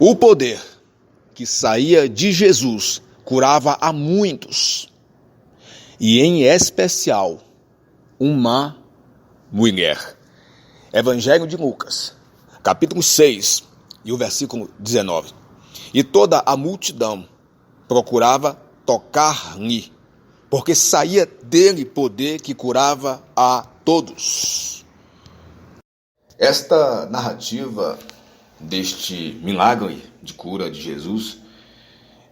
O poder que saía de Jesus curava a muitos, e em especial uma mulher. Evangelho de Lucas, capítulo 6, e o versículo 19. E toda a multidão procurava tocar-lhe, porque saía dele poder que curava a todos. Esta narrativa deste milagre de cura de Jesus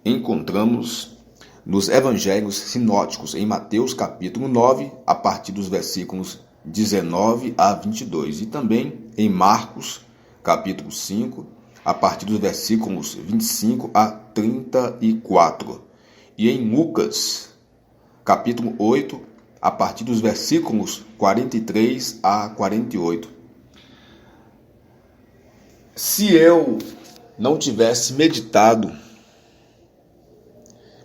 encontramos nos evangelhos sinóticos, em Mateus capítulo 9, a partir dos versículos 19 a 22, e também em Marcos capítulo 5, a partir dos versículos 25 a 34, e em Lucas capítulo 8, a partir dos versículos 43 a 48. Se eu não tivesse meditado,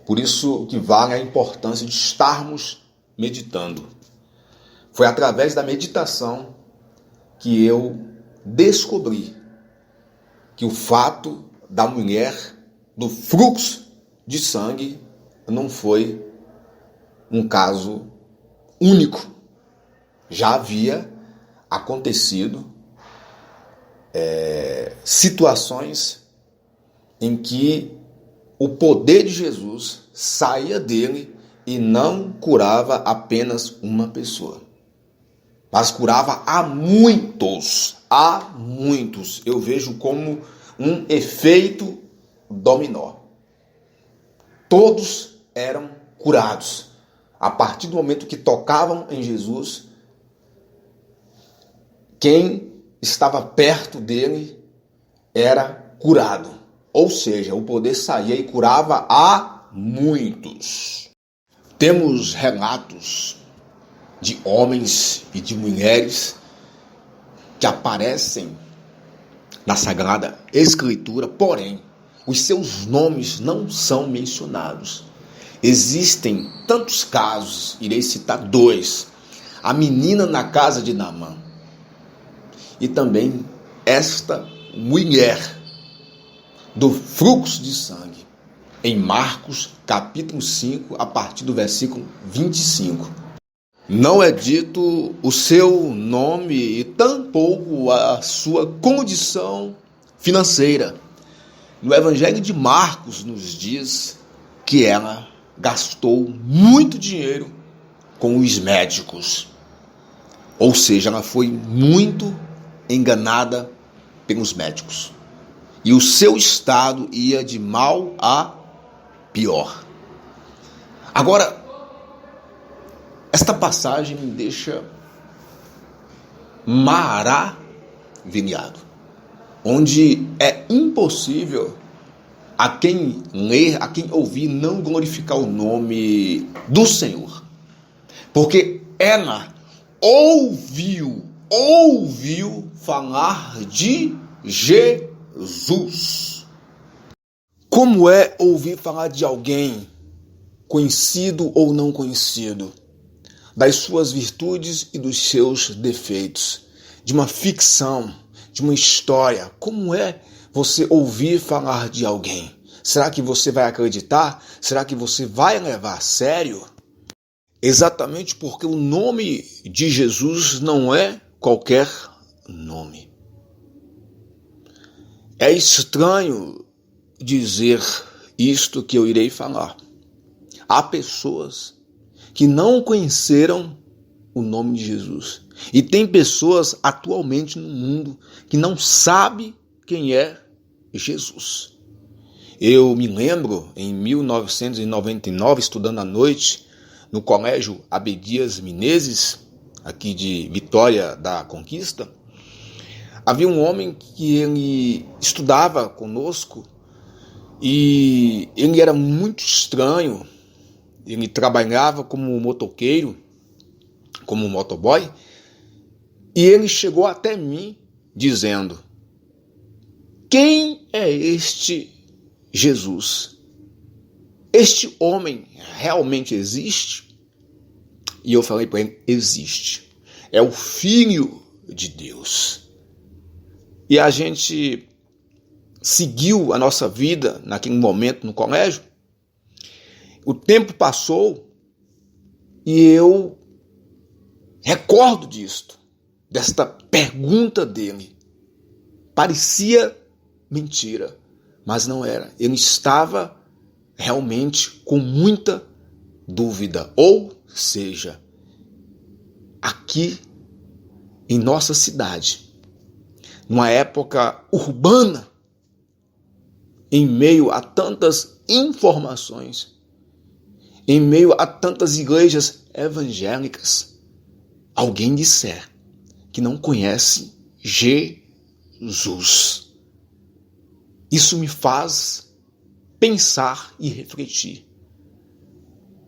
por isso que vale a importância de estarmos meditando. Foi através da meditação que eu descobri que o fato da mulher do fluxo de sangue não foi um caso único. Já havia acontecido situações em que o poder de Jesus saía dele e não curava apenas uma pessoa, mas curava a muitos. A muitos. Eu vejo como um efeito dominó. Todos eram curados. A partir do momento que tocavam em Jesus, quem estava perto dele era curado. Ou seja, o poder saía e curava a muitos. Temos relatos de homens e de mulheres que aparecem na Sagrada Escritura, porém, os seus nomes não são mencionados. Existem tantos casos, irei citar dois. A menina na casa de Naamã e também esta mulher do fluxo de sangue, em Marcos capítulo 5, a partir do versículo 25. Não é dito o seu nome e tampouco a sua condição financeira. No Evangelho de Marcos nos diz que ela gastou muito dinheiro com os médicos. Ou seja, ela foi muito enganada pelos médicos. E o seu estado ia de mal a pior. Agora, esta passagem me deixa maravilhado, onde é impossível a quem ler, a quem ouvir, não glorificar o nome do Senhor. Porque ela ouviu falar de Jesus. Como é ouvir falar de alguém, conhecido ou não conhecido, das suas virtudes e dos seus defeitos, de uma ficção, de uma história? Como é você ouvir falar de alguém? Será que você vai acreditar? Será que você vai levar a sério? Exatamente porque o nome de Jesus não é qualquer nome. É estranho dizer isto que eu irei falar. Há pessoas que não conheceram o nome de Jesus. E tem pessoas atualmente no mundo que não sabem quem é Jesus. Eu me lembro, em 1999, estudando à noite, no colégio Abdias Menezes, aqui de Vitória da Conquista, havia um homem que ele estudava conosco e ele era muito estranho. Ele trabalhava como motoqueiro, como motoboy, e ele chegou até mim dizendo: quem é este Jesus? Este homem realmente existe? E eu falei para ele: existe. É o Filho de Deus. E a gente seguiu a nossa vida naquele momento no colégio. O tempo passou e eu recordo disto, desta pergunta dele. Parecia mentira, mas não era. Ele estava realmente com muita dúvida. Ou seja, aqui em nossa cidade, numa época urbana, em meio a tantas informações, em meio a tantas igrejas evangélicas, alguém disser que não conhece Jesus. Isso me faz pensar e refletir.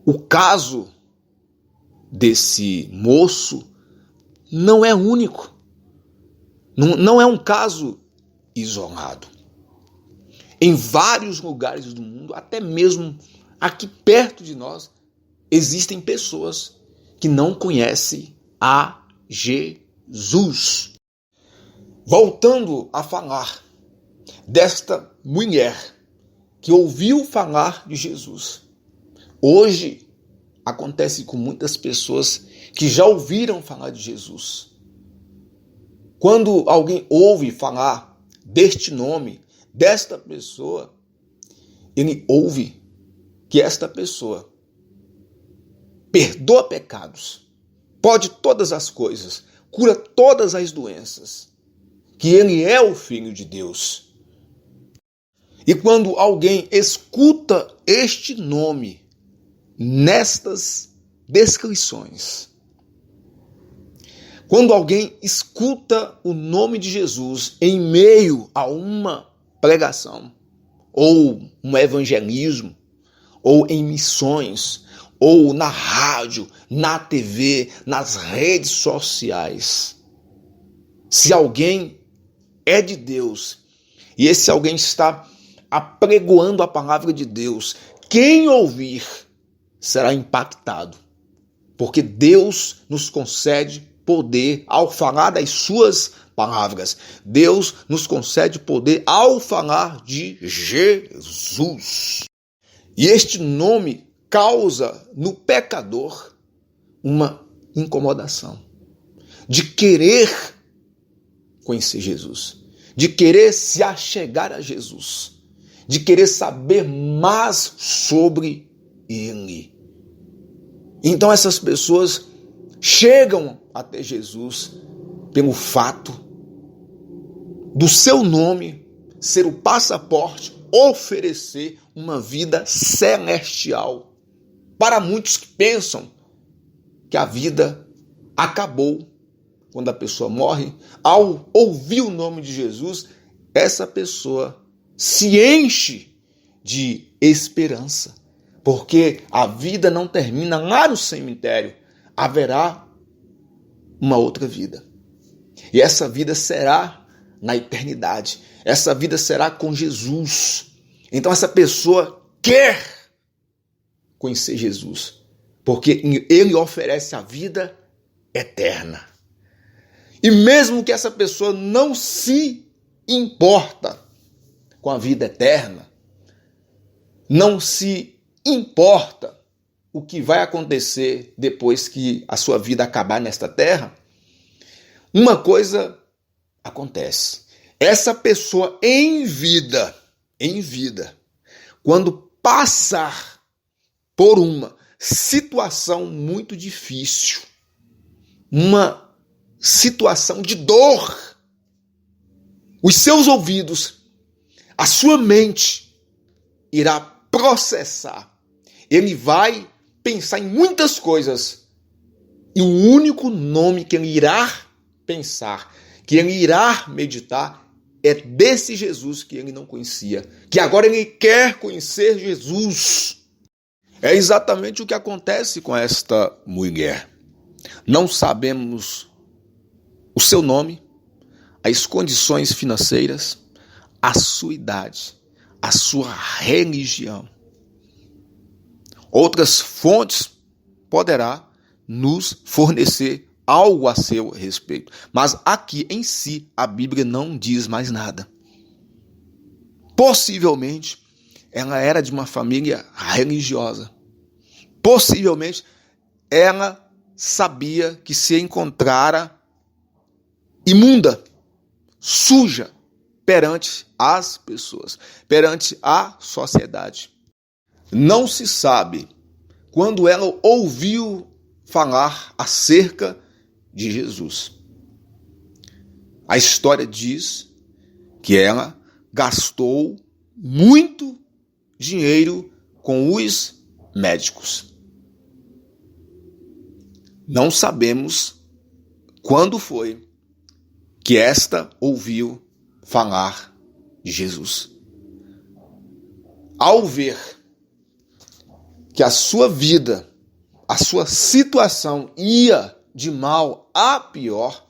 O caso desse moço não é único. Não é um caso isolado. Em vários lugares do mundo, até mesmo aqui perto de nós, existem pessoas que não conhecem a Jesus. Voltando a falar desta mulher que ouviu falar de Jesus. Hoje acontece com muitas pessoas que já ouviram falar de Jesus. Quando alguém ouve falar deste nome, desta pessoa, ele ouve que esta pessoa perdoa pecados, pode todas as coisas, cura todas as doenças, que ele é o Filho de Deus. E quando alguém escuta este nome nestas descrições, quando alguém escuta o nome de Jesus em meio a uma pregação, ou um evangelismo, ou em missões, ou na rádio, na TV, nas redes sociais, se alguém é de Deus e esse alguém está apregoando a palavra de Deus, quem ouvir será impactado, porque Deus nos concede poder ao falar das suas palavras. Deus nos concede poder ao falar de Jesus. E este nome causa no pecador uma incomodação de querer conhecer Jesus, de querer se achegar a Jesus, de querer saber mais sobre Ele. Então essas pessoas chegam até Jesus pelo fato do seu nome ser o passaporte, oferecer uma vida celestial. Para muitos que pensam que a vida acabou quando a pessoa morre, ao ouvir o nome de Jesus, essa pessoa se enche de esperança, porque a vida não termina lá no cemitério, haverá uma outra vida. E essa vida será na eternidade, essa vida será com Jesus. Então essa pessoa quer conhecer Jesus, porque ele oferece a vida eterna. E mesmo que essa pessoa não se importa com a vida eterna, não se importa o que vai acontecer depois que a sua vida acabar nesta terra, uma coisa acontece. Essa pessoa em vida, quando passar por uma situação muito difícil, uma situação de dor, os seus ouvidos, a sua mente irá processar. Ele vai pensar em muitas coisas e o único nome que ele irá pensar, que ele irá meditar, é desse Jesus que ele não conhecia, que agora ele quer conhecer Jesus. É exatamente o que acontece com esta mulher. Não sabemos o seu nome, as condições financeiras, a sua idade, a sua religião. Outras fontes poderá nos fornecer algo a seu respeito. Mas aqui em si a Bíblia não diz mais nada. Possivelmente, ela era de uma família religiosa. Possivelmente, ela sabia que se encontrara imunda, suja, perante as pessoas, perante a sociedade. Não se sabe quando ela ouviu falar acerca de Jesus. A história diz que ela gastou muito dinheiro com os médicos. Não sabemos quando foi que esta ouviu falar de Jesus. Ao ver que a sua vida, a sua situação ia de mal a pior,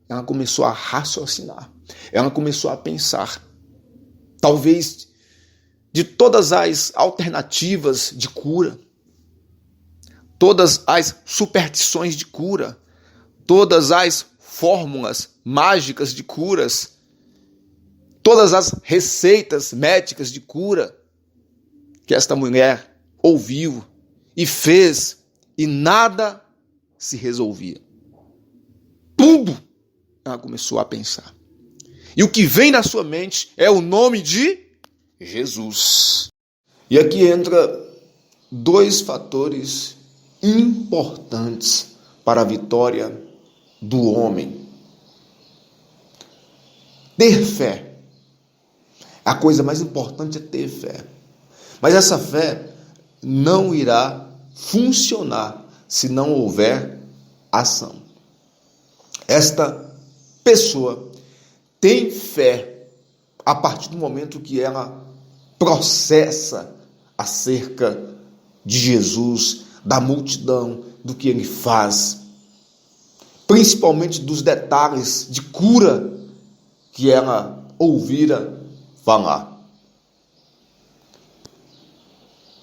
ela começou a raciocinar. Ela começou a pensar. Talvez de todas as alternativas de cura, todas as superstições de cura, todas as fórmulas mágicas de curas, todas as receitas médicas de cura que esta mulher ouviu e fez, e nada se resolvia. Tudo ela começou a pensar. E o que vem na sua mente é o nome de Jesus. E aqui entra dois fatores importantes para a vitória do homem. Ter fé. A coisa mais importante é ter fé. Mas essa fé não irá funcionar se não houver ação. Esta pessoa tem fé a partir do momento que ela processa acerca de Jesus, da multidão, do que ele faz, principalmente dos detalhes de cura que ela ouvira falar.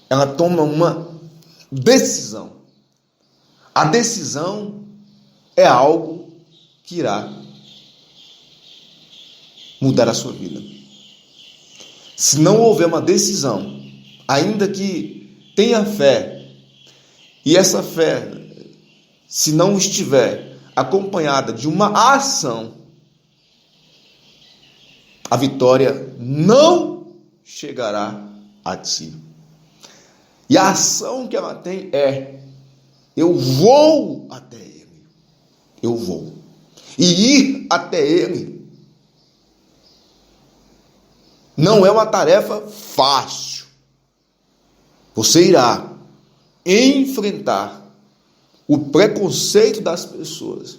Ela toma uma decisão. A decisão é algo que irá mudar a sua vida. Se não houver uma decisão, ainda que tenha fé, e essa fé, se não estiver acompanhada de uma ação, a vitória não chegará a ti. E a ação que ela tem é: eu vou até ele. Eu vou. E ir até ele não é uma tarefa fácil. Você irá enfrentar o preconceito das pessoas.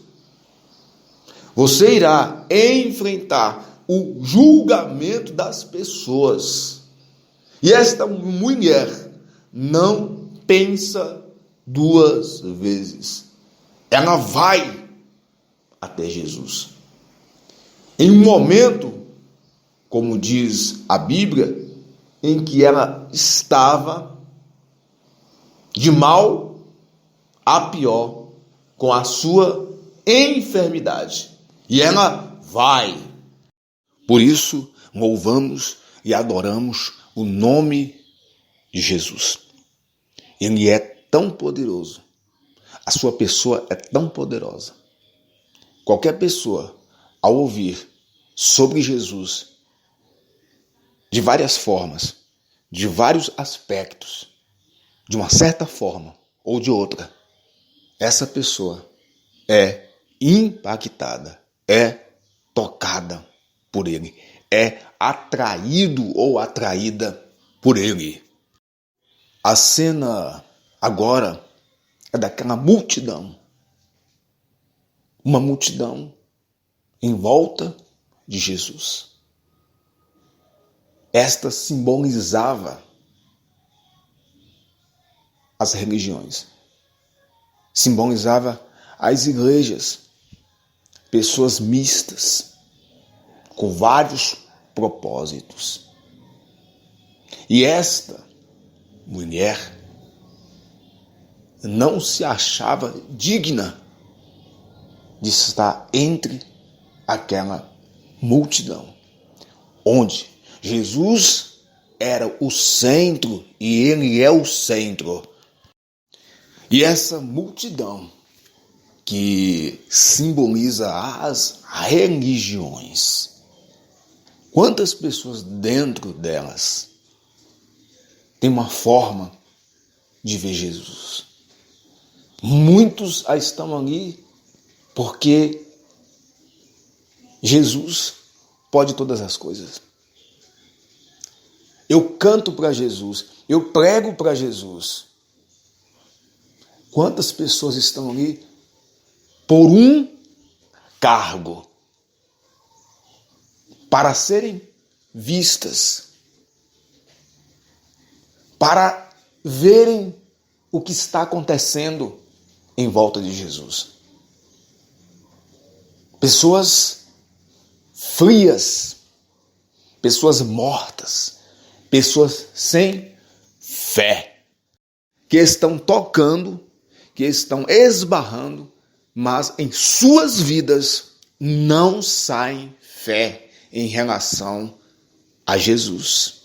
Você irá enfrentar o julgamento das pessoas. E esta mulher não pensa duas vezes. Ela vai até Jesus. Em um momento, como diz a Bíblia, em que ela estava de mal a pior com a sua enfermidade. E ela vai. Por isso, louvamos e adoramos o nome de Jesus. Ele é tão poderoso. A sua pessoa é tão poderosa. Qualquer pessoa, ao ouvir sobre Jesus, de várias formas, de vários aspectos, de uma certa forma ou de outra, essa pessoa é impactada, é tocada por ele, é atraído ou atraída por ele. A cena agora é daquela multidão. Uma multidão em volta de Jesus. Esta simbolizava as religiões. Simbolizava as igrejas. Pessoas mistas, com vários propósitos. E esta mulher não se achava digna de estar entre aquela multidão, onde Jesus era o centro e ele é o centro. E essa multidão que simboliza as religiões, quantas pessoas dentro delas têm uma forma de ver Jesus? Muitos estão ali porque Jesus pode todas as coisas. Eu canto para Jesus, eu prego para Jesus. Quantas pessoas estão ali por um cargo, para serem vistas, para verem o que está acontecendo em volta de Jesus. Pessoas frias, pessoas mortas, pessoas sem fé, que estão tocando, que estão esbarrando, mas em suas vidas não saem fé em relação a Jesus.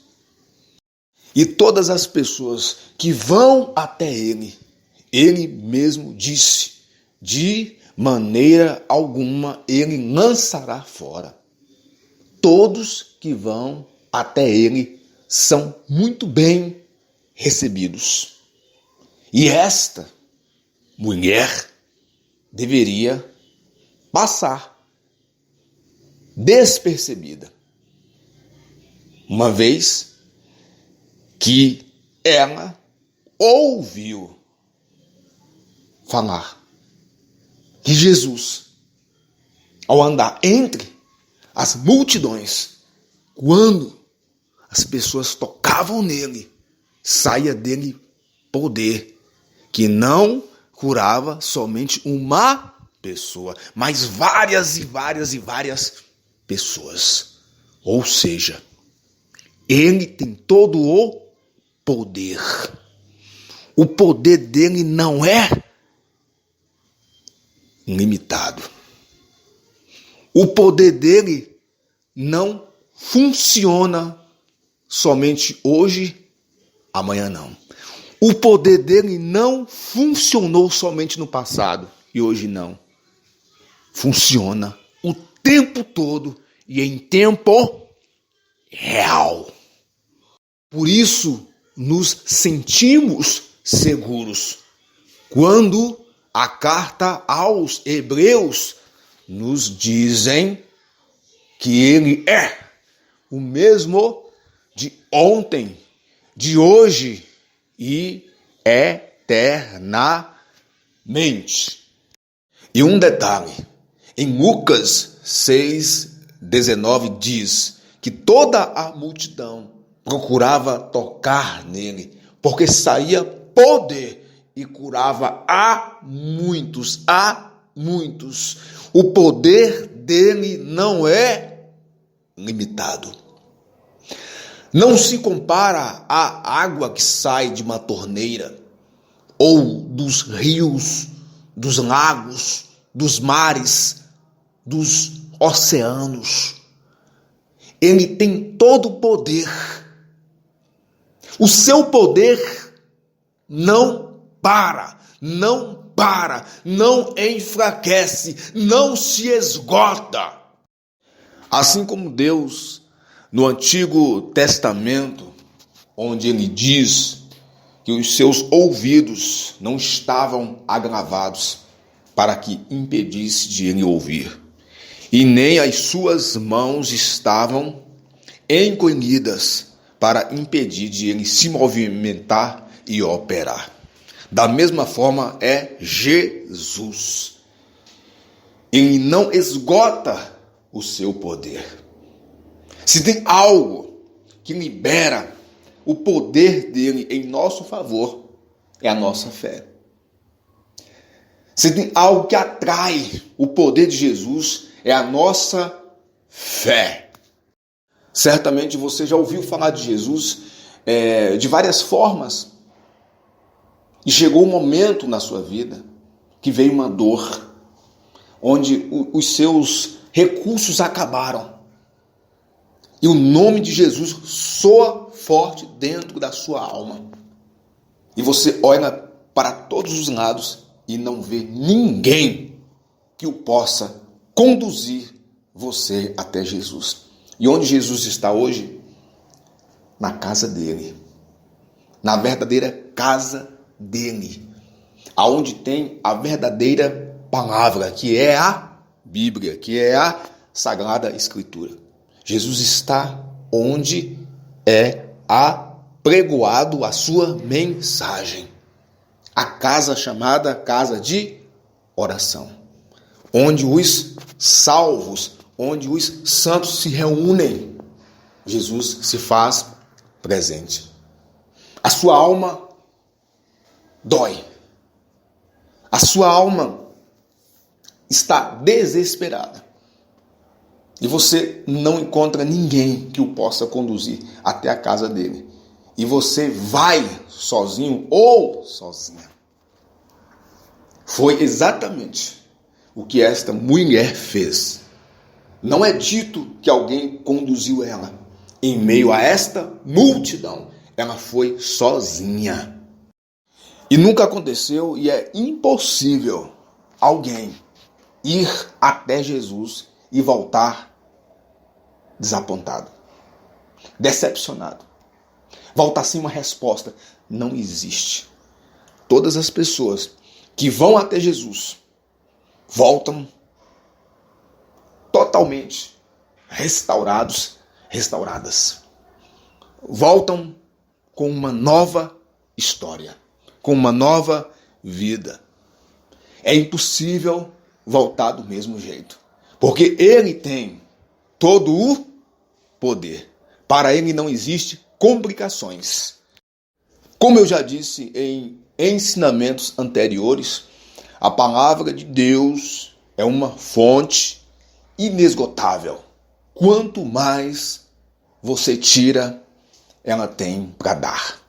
E todas as pessoas que vão até ele mesmo disse, de maneira alguma ele lançará fora. Todos que vão até ele são muito bem recebidos. E esta mulher deveria passar despercebida, uma vez que ela ouviu falar que Jesus, ao andar entre as multidões, quando as pessoas tocavam nele, saía dele poder, que não curava somente uma pessoa, mas várias e várias e várias pessoas. Ou seja, ele tem todo o poder. O poder dele não é limitado. O poder dele não funciona somente hoje, amanhã não. O poder dele não funcionou somente no passado e hoje não. Funciona o tempo todo e em tempo real. Por isso, nos sentimos seguros quando a carta aos Hebreus nos dizem que ele é o mesmo de ontem, de hoje e eternamente. E um detalhe, em Lucas 6,19 diz que toda a multidão procurava tocar nele, porque saía poder e curava a muitos, a muitos. O poder dele não é limitado. Não se compara à água que sai de uma torneira, ou dos rios, dos lagos, dos mares, dos oceanos. Ele tem todo o poder. O seu poder não para, não enfraquece, não se esgota. Assim como Deus, no Antigo Testamento, onde ele diz que os seus ouvidos não estavam agravados para que impedisse de ele ouvir, e nem as suas mãos estavam encolhidas para impedir de ele se movimentar e operar. Da mesma forma é Jesus. Ele não esgota o seu poder. Se tem algo que libera o poder dele em nosso favor, é a nossa fé. Se tem algo que atrai o poder de Jesus, é a nossa fé. Certamente você já ouviu falar de Jesus de várias formas. E chegou um momento na sua vida que veio uma dor, onde os seus recursos acabaram. E o nome de Jesus soa forte dentro da sua alma. E você olha para todos os lados e não vê ninguém que o possa conduzir você até Jesus. E onde Jesus está hoje? Na casa dele. Na verdadeira casa dele. Aonde tem a verdadeira palavra, que é a Bíblia, que é a Sagrada Escritura. Jesus está onde é apregoado a sua mensagem. A casa chamada casa de oração. Onde os salvos, onde os santos se reúnem. Jesus se faz presente. A sua alma dói. A sua alma está desesperada. E você não encontra ninguém que o possa conduzir até a casa dele. E você vai sozinho ou sozinha. Foi exatamente o que esta mulher fez. Não é dito que alguém conduziu ela em meio a esta multidão. Ela foi sozinha. E nunca aconteceu e é impossível alguém ir até Jesus e voltar desapontado, decepcionado. Voltar sem uma resposta. Não existe. Todas as pessoas que vão até Jesus voltam totalmente restauradas. Voltam com uma nova história, com uma nova vida. É impossível voltar do mesmo jeito, porque ele tem todo o poder. Para ele não existe complicações. Como eu já disse em ensinamentos anteriores, a palavra de Deus é uma fonte inesgotável. Quanto mais você tira, ela tem para dar.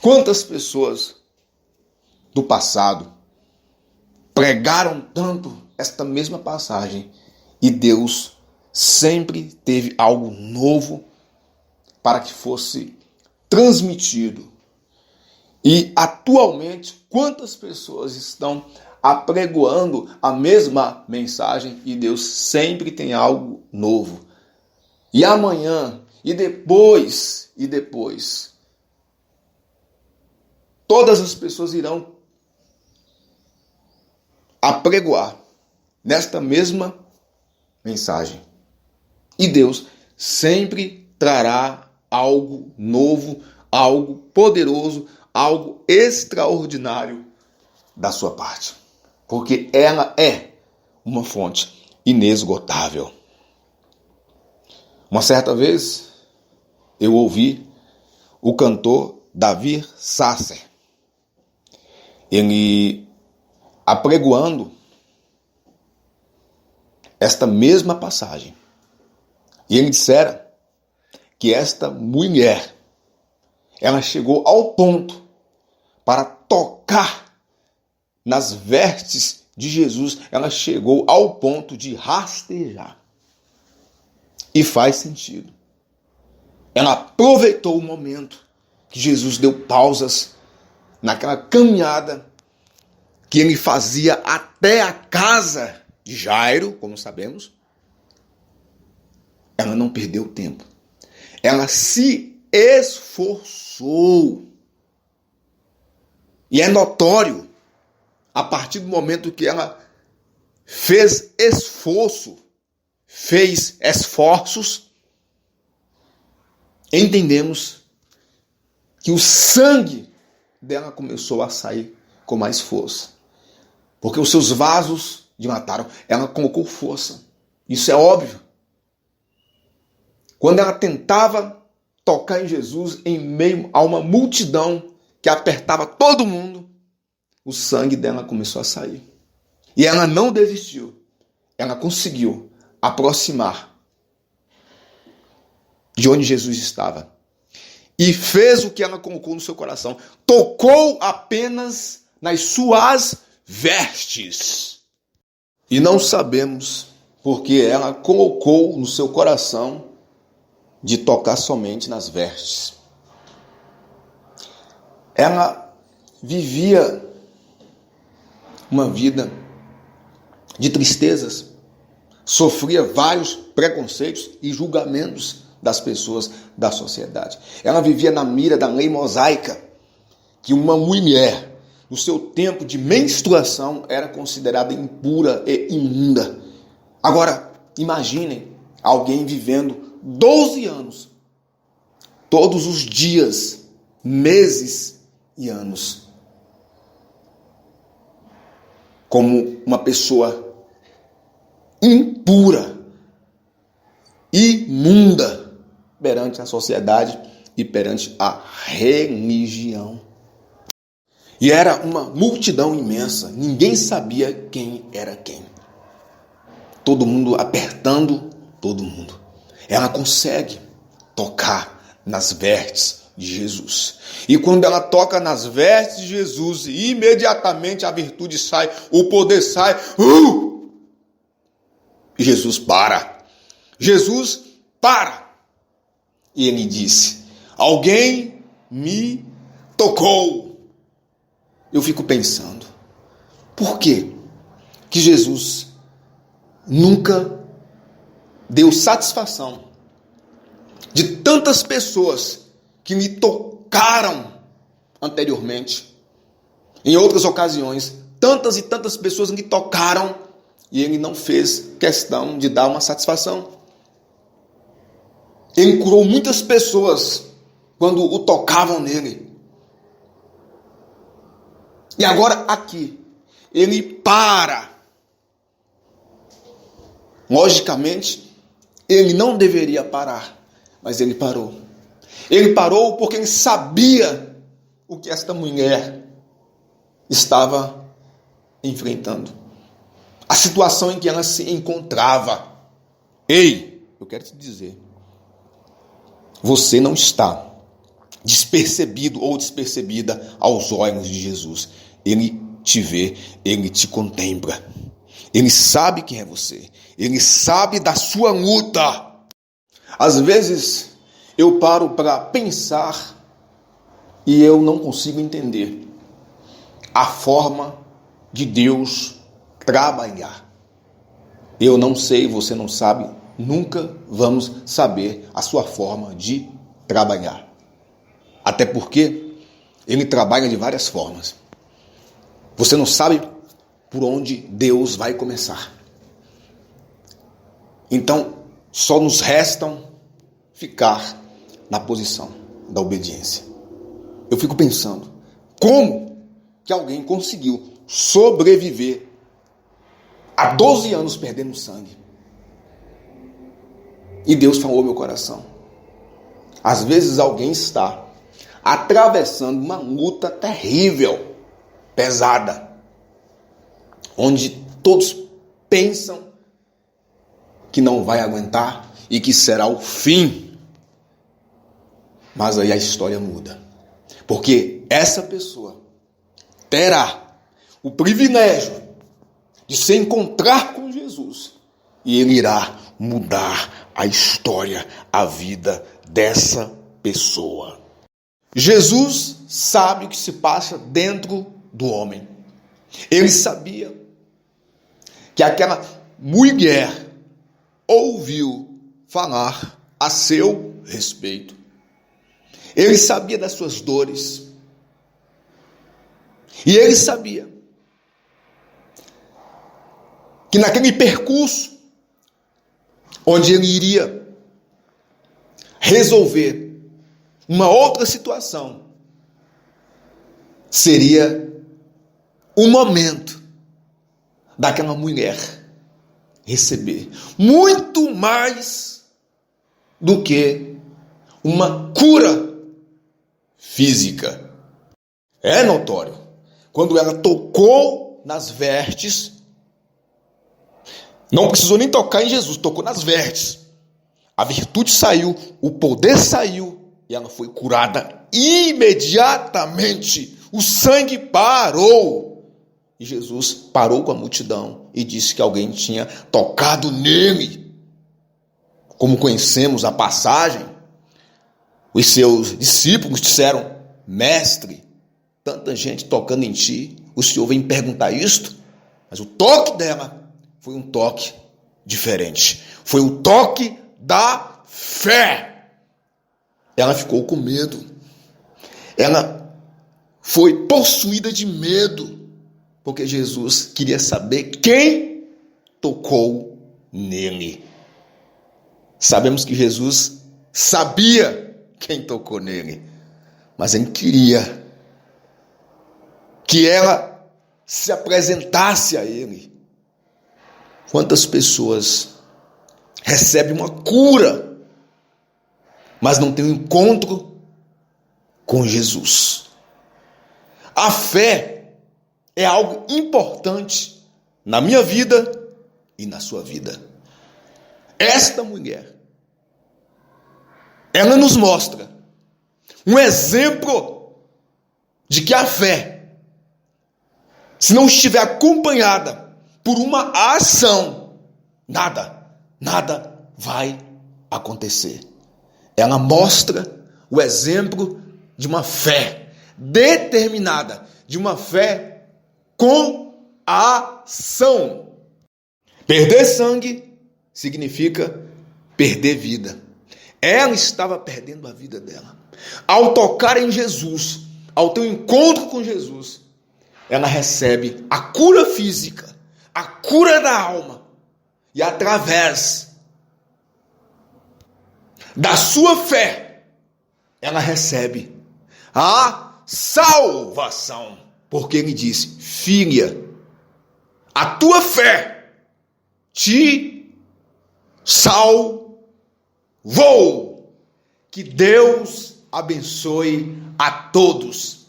Quantas pessoas do passado pregaram tanto esta mesma passagem e Deus sempre teve algo novo para que fosse transmitido. E atualmente, quantas pessoas estão apregoando a mesma mensagem e Deus sempre tem algo novo. E amanhã, e depois, todas as pessoas irão apregoar nesta mesma mensagem. E Deus sempre trará algo novo, algo poderoso, algo extraordinário da sua parte. Porque ela é uma fonte inesgotável. Uma certa vez, eu ouvi o cantor Davi Sasser. Ele apregoando esta mesma passagem. E ele dissera que esta mulher, ela chegou ao ponto para tocar nas vestes de Jesus, ela chegou ao ponto de rastejar. E faz sentido. Ela aproveitou o momento que Jesus deu pausas naquela caminhada que ele fazia até a casa de Jairo, como sabemos. Ela não perdeu tempo. Ela se esforçou. E é notório, a partir do momento que ela fez esforços, entendemos que o sangue dela começou a sair com mais força. Porque os seus vasos dilataram, ela colocou força. Isso é óbvio. Quando ela tentava tocar em Jesus em meio a uma multidão que apertava todo mundo, o sangue dela começou a sair. E ela não desistiu. Ela conseguiu aproximar de onde Jesus estava. E fez o que ela colocou no seu coração. Tocou apenas nas suas vestes. E não sabemos porque ela colocou no seu coração de tocar somente nas vestes. Ela vivia uma vida de tristezas, sofria vários preconceitos e julgamentos das pessoas da sociedade. Ela vivia na mira da lei mosaica, que uma mulher, no seu tempo de menstruação, era considerada impura e imunda. Agora, imaginem alguém vivendo 12 anos, todos os dias, meses e anos, como uma pessoa impura, imunda perante a sociedade e perante a religião. E era uma multidão imensa, ninguém sabia quem era quem. Todo mundo apertando todo mundo. Ela consegue tocar nas vestes de Jesus. E quando ela toca nas vestes de Jesus, imediatamente a virtude sai, o poder sai. E Jesus para. Jesus para. E ele disse: alguém me tocou. Eu fico pensando, por quê que Jesus nunca deu satisfação de tantas pessoas que lhe tocaram anteriormente? Em outras ocasiões, tantas e tantas pessoas lhe tocaram e ele não fez questão de dar uma satisfação. Ele curou muitas pessoas quando o tocavam nele. E agora aqui, ele para. Logicamente, ele não deveria parar, mas ele parou. Ele parou porque ele sabia o que esta mulher estava enfrentando. A situação em que ela se encontrava. Ei, eu quero te dizer, você não está despercebido ou despercebida aos olhos de Jesus. Ele te vê, ele te contempla. Ele sabe quem é você. Ele sabe da sua luta. Às vezes eu paro para pensar e eu não consigo entender a forma de Deus trabalhar. Eu não sei, você não sabe, nunca vamos saber a sua forma de trabalhar. Até porque ele trabalha de várias formas. Você não sabe por onde Deus vai começar. Então, só nos restam ficar na posição da obediência. Eu fico pensando, como que alguém conseguiu sobreviver há 12 anos perdendo sangue? E Deus falou ao meu coração. Às vezes alguém está atravessando uma luta terrível, pesada, onde todos pensam que não vai aguentar e que será o fim. Mas aí a história muda. Porque essa pessoa terá o privilégio de se encontrar com Jesus e ele irá mudar a história, a vida dessa pessoa. Jesus sabe o que se passa dentro do homem. Ele sabia que aquela mulher ouviu falar a seu respeito. Ele sabia das suas dores. E ele sabia que naquele percurso onde ele iria resolver uma outra situação, seria o momento daquela mulher receber muito mais do que uma cura física. É notório. Quando ela tocou nas vestes, não precisou nem tocar em Jesus, tocou nas vestes. A virtude saiu, o poder saiu e ela foi curada imediatamente. O sangue parou. E Jesus parou com a multidão e disse que alguém tinha tocado nele. Como conhecemos a passagem, Os seus discípulos disseram: mestre, tanta gente tocando em ti, o Senhor vem perguntar isto? Mas o toque dela foi um toque diferente. Foi o toque da fé. Ela ficou com medo. Ela foi possuída de medo, porque Jesus queria saber quem tocou nele. Sabemos que Jesus sabia quem tocou nele, mas ele queria que ela se apresentasse a ele. Quantas pessoas recebem uma cura, mas não tem um encontro com Jesus? A fé é algo importante na minha vida e na sua vida. Esta mulher, ela nos mostra um exemplo de que a fé, se não estiver acompanhada por uma ação, nada vai acontecer. Ela mostra o exemplo de uma fé determinada, de uma fé com ação. Perder sangue significa perder vida. Ela estava perdendo a vida dela. Ao tocar em Jesus, ao ter um encontro com Jesus, ela recebe a cura física, a cura da alma, e através da sua fé, ela recebe a salvação. Porque ele disse: filha, a tua fé te salvou. Que Deus abençoe a todos.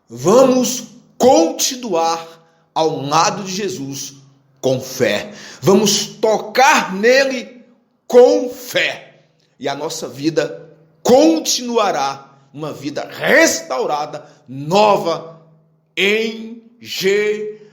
Vamos continuar ao lado de Jesus com fé. Vamos tocar nele com fé. E a nossa vida continuará uma vida restaurada, nova em Jesus.